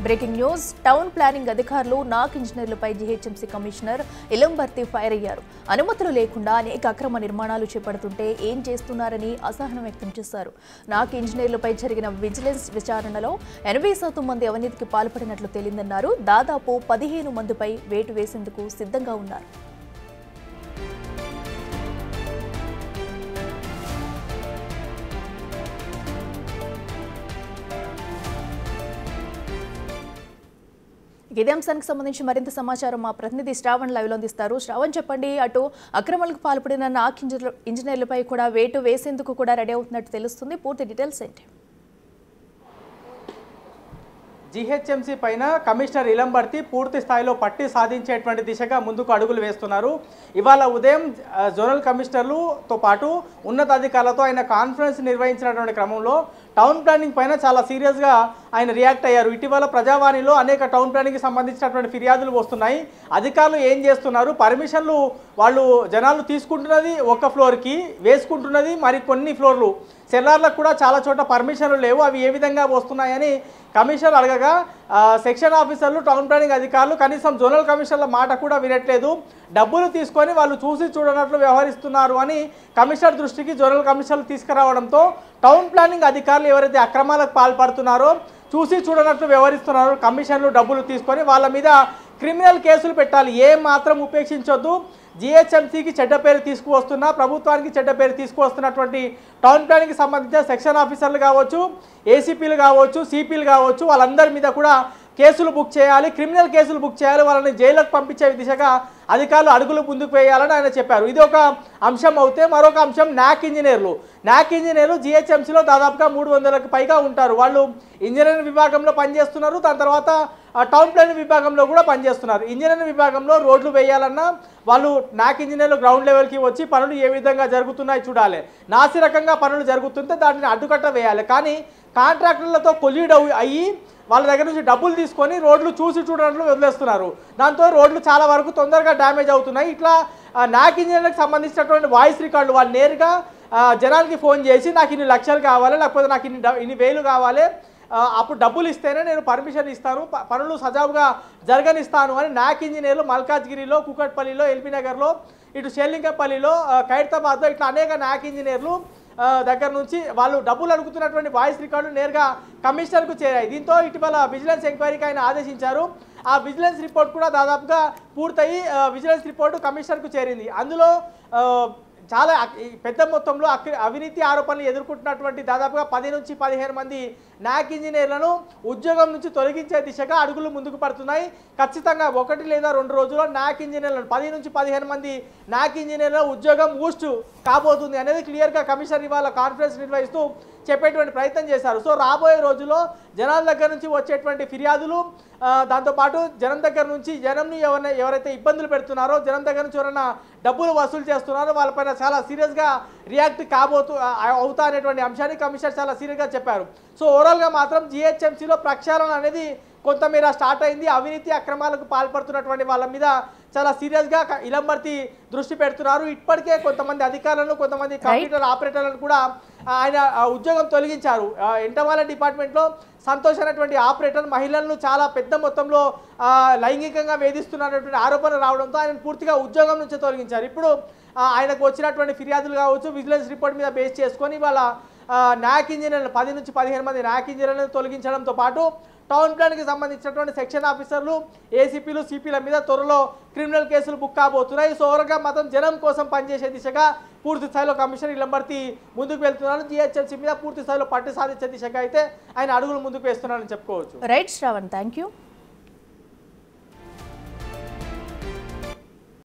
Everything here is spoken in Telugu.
బ్రేకింగ్ న్యూస్ టౌన్ ప్లానింగ్ అధికారులు నాక్ ఇంజనీర్లపై జీహెచ్ఎంసీ కమిషనర్ ఇలంబర్తి ఫైర్ అయ్యారు. అనుమతులు లేకుండా అనేక అక్రమ నిర్మాణాలు చేపడుతుంటే ఏం చేస్తున్నారని అసహనం వ్యక్తం చేశారు. నాక్ ఇంజనీర్లపై జరిగిన విజిలెన్స్ విచారణలో 80% మంది అవినీతికి పాల్పడినట్లు తేలిందన్నారు. దాదాపు 15 మందిపై వేటు వేసేందుకు సిద్ధంగా ఉన్నారు. ఇదే అంశానికి సంబంధించి మరింత సమాచారం మా ప్రతినిధి శ్రావణ్ లైవ్లో అందిస్తారు. శ్రావణ్, చెప్పండి, అటు అక్రమాలకు పాల్పడిన నాక్ ఇంజనీర్లపై కూడా వేటు వేసేందుకు కూడా రెడీ అవుతున్నట్టు తెలుస్తుంది. పూర్తి డీటెయిల్స్ ఏంటి? జీహెచ్ఎంసీ పైన కమిషనర్ ఇలంబర్తి పూర్తి స్థాయిలో పట్టి సాధించేటువంటి దిశగా ముందుకు అడుగులు వేస్తున్నారు. ఇవాళ ఉదయం జోనల్ కమిషనర్లతో పాటు ఉన్నతాధికారులతో ఆయన కాన్ఫరెన్స్ నిర్వహించినటువంటి క్రమంలో టౌన్ ప్లానింగ్ పైన చాలా సీరియస్గా ఆయన రియాక్ట్ అయ్యారు. ఇటీవల ప్రజావాణిలో అనేక టౌన్ ప్లానింగ్కి సంబంధించినటువంటి ఫిర్యాదులు వస్తున్నాయి. అధికారులు ఏం చేస్తున్నారు, పర్మిషన్లు వాళ్ళు జనాలు తీసుకుంటున్నది ఒక ఫ్లోర్కి, వేసుకుంటున్నది మరి కొన్ని ఫ్లోర్లు, సెల్లార్లకు కూడా చాలా చోట్ల పర్మిషన్లు లేవు, అవి ఏ విధంగా వస్తున్నాయని కమిషనర్ అడగగా సెక్షన్ ఆఫీసర్లు, టౌన్ ప్లానింగ్ అధికారులు కనీసం జోనల్ కమిషనర్ల మాట కూడా వినట్లేదు, డబ్బులు తీసుకొని వాళ్ళు చూసి చూడనట్లు వ్యవహరిస్తున్నారు అని కమిషనర్ దృష్టికి జోనల్ కమిషనర్లు తీసుకురావడంతో టౌన్ ప్లానింగ్ అధికారులు ఎవరైతే అక్రమాలకు పాల్పడుతున్నారో, చూసి చూడనట్లు వ్యవహరిస్తున్నారో, కమిషన్లు డబ్బులు తీసుకొని వాళ్ళ మీద క్రిమినల్ కేసులు పెట్టాలి, ఏ మాత్రం ఉపేక్షించొద్దు. జీహెచ్ఎంసీకి చెడ్డ పేరు తీసుకువస్తున్నా, ప్రభుత్వానికి చెడ్డ పేరు తీసుకువస్తున్నటువంటి టౌన్ ప్లానింగ్కి సంబంధించిన సెక్షన్ ఆఫీసర్లు కావచ్చు, ఏసీపీలు కావచ్చు, సిపిలు కావచ్చు, వాళ్ళందరి మీద కూడా కేసులు బుక్ చేయాలి, క్రిమినల్ కేసులు బుక్ చేయాలి, వాళ్ళని జైలుకు పంపించే దిశగా అధికారులు అడుగులు ముందుకు వేయాలని ఆయన చెప్పారు. ఇది ఒక అంశం అవుతే మరొక అంశం నాక్ ఇంజనీర్లు జీహెచ్ఎంసీలో దాదాపుగా 300కి పైగా ఉంటారు. వాళ్ళు ఇంజనీరింగ్ విభాగంలో పనిచేస్తున్నారు, దాని తర్వాత టౌన్ ప్లానింగ్ విభాగంలో కూడా పనిచేస్తున్నారు. ఇంజనీరింగ్ విభాగంలో రోడ్లు వేయాలన్నా వాళ్ళు నాక్ ఇంజనీర్లు గ్రౌండ్ లెవెల్కి వచ్చి పనులు ఏ విధంగా జరుగుతున్నాయి చూడాలి, నాసిరకంగా పనులు జరుగుతుంటే దాటిని అడ్డుకట్ట వేయాలి. కానీ కాంట్రాక్టర్లతో కొలీడ్ అయ్యి వాళ్ళ దగ్గర నుంచి డబ్బులు తీసుకొని రోడ్లు చూసి చూడనట్లు వదిలేస్తున్నారు. దాంతో రోడ్లు చాలా వరకు తొందరగా డ్యామేజ్ అవుతున్నాయి. ఇట్లా నాక్ ఇంజనీర్లకు సంబంధించినటువంటి వాయిస్ రికార్డులు వాళ్ళు నేరుగా జనానికి ఫోన్ చేసి నాకు ఇన్ని లక్షలు కావాలి, లేకపోతే నాకు ఇన్ని వేలు కావాలి, అప్పుడు డబ్బులు ఇస్తేనే నేను పర్మిషన్ ఇస్తాను, పనులు సజావుగా జరగనిస్తాను అని నాక్ ఇంజనీర్లు మల్కాజ్గిరిలో, కుకట్పల్లిలో, ఎల్బీ నగర్లో, ఇటు షేర్లింగపల్లిలో, ఖైరతాబాద్లో ఇట్లా అనేక నాక్ ఇంజనీర్లు దగ్గర నుంచి వాళ్ళు డబ్బులు అడుగుతున్నటువంటి వాయిస్ రికార్డులు నేరుగా కమిషనర్కు చేరాయి. దీంతో ఇటీవల విజిలెన్స్ ఎంక్వైరీకి ఆయన ఆదేశించారు. ఆ విజిలెన్స్ రిపోర్ట్ కూడా దాదాపుగా పూర్తయి విజిలెన్స్ రిపోర్టు కమిషనర్కు చేరింది. అందులో చాలా పెద్ద మొత్తంలో అవినీతి ఆరోపణలు ఎదుర్కొంటున్నటువంటి దాదాపుగా 10 నుంచి 15 మంది నాక్ ఇంజనీర్లను ఉద్యోగం నుంచి తొలగించే దిశగా అడుగులు ముందుకు పడుతున్నాయి. ఖచ్చితంగా 1 లేదా 2 రోజుల్లో నాక్ ఇంజనీర్లను 10 నుంచి 15 మంది నాక్ ఇంజనీర్ల ఉద్యోగం ఊస్ట్ కాబోతుంది అనేది క్లియర్గా కమిషనర్ ఇవాళ కాన్ఫరెన్స్ నిర్వహిస్తూ చెప్పేటువంటి ప్రయత్నం చేశారు. సో రాబోయే రోజుల్లో జనాల దగ్గర నుంచి వచ్చేటువంటి ఫిర్యాదులు, దాంతోపాటు జనం దగ్గర నుంచి జనంని ఎవరైతే ఇబ్బందులు పెడుతున్నారో, జనం దగ్గర నుంచి ఎవరైనా డబ్బులు వసూలు చేస్తున్నారో వాళ్ళపైన చాలా సీరియస్గా రియాక్ట్ అవుతా అనేటువంటి అంశాన్ని కమిషనర్ చాలా సీరియస్గా చెప్పారు. సో ఓవరాల్గా మాత్రం జీహెచ్ఎంసీలో ప్రక్షాళన అనేది కొంతమేర స్టార్ట్ అయింది. అవినీతి అక్రమాలకు పాల్పడుతున్నటువంటి వాళ్ళ మీద చాలా సీరియస్గా ఇలంబర్తి దృష్టి పెడుతున్నారు. ఇప్పటికే కొంతమంది అధికారులను, కొంతమంది కంప్యూటర్ ఆపరేటర్లను కూడా ఆయన ఉద్యోగం తొలగించారు. ఎంటమాల డిపార్ట్మెంట్లో సంతోష్ అనేటువంటి ఆపరేటర్ మహిళలను చాలా పెద్ద మొత్తంలో లైంగికంగా వేధిస్తున్నటువంటి ఆరోపణలు రావడంతో ఆయన పూర్తిగా ఉద్యోగం నుంచి తొలగించారు. ఇప్పుడు ఆయనకు వచ్చినటువంటి ఫిర్యాదులు కావచ్చు, విజిలెన్స్ రిపోర్ట్ మీద బేస్ చేసుకొని వాళ్ళ నాక్ ఇంజనీర్లు 10 నుంచి 15 మంది నాక్ ఇంజనీర్లను తొలగించడంతో పాటు టౌన్ ప్లాన్కి సంబంధించినటువంటి సెక్షన్ ఆఫీసర్లు, ఏసీపీలు, సిపిల మీద త్వరలో క్రిమినల్ కేసులు బుక్ కాబోతున్నాయి. సో ఓవరాల్గా మాత్రం జనం కోసం పనిచేసే దిశగా పూర్తి స్థాయిలో కమిషనర్ ఇలంబర్తి ముందుకు వెళ్తున్నారు. జీహెచ్ఎంసీ మీద పూర్తి స్థాయిలో పట్టు సాధించే దిశగా అయితే ఆయన అడుగులు ముందుకు వేస్తున్నారని చెప్పుకోవచ్చు. Right Shravan, thank you.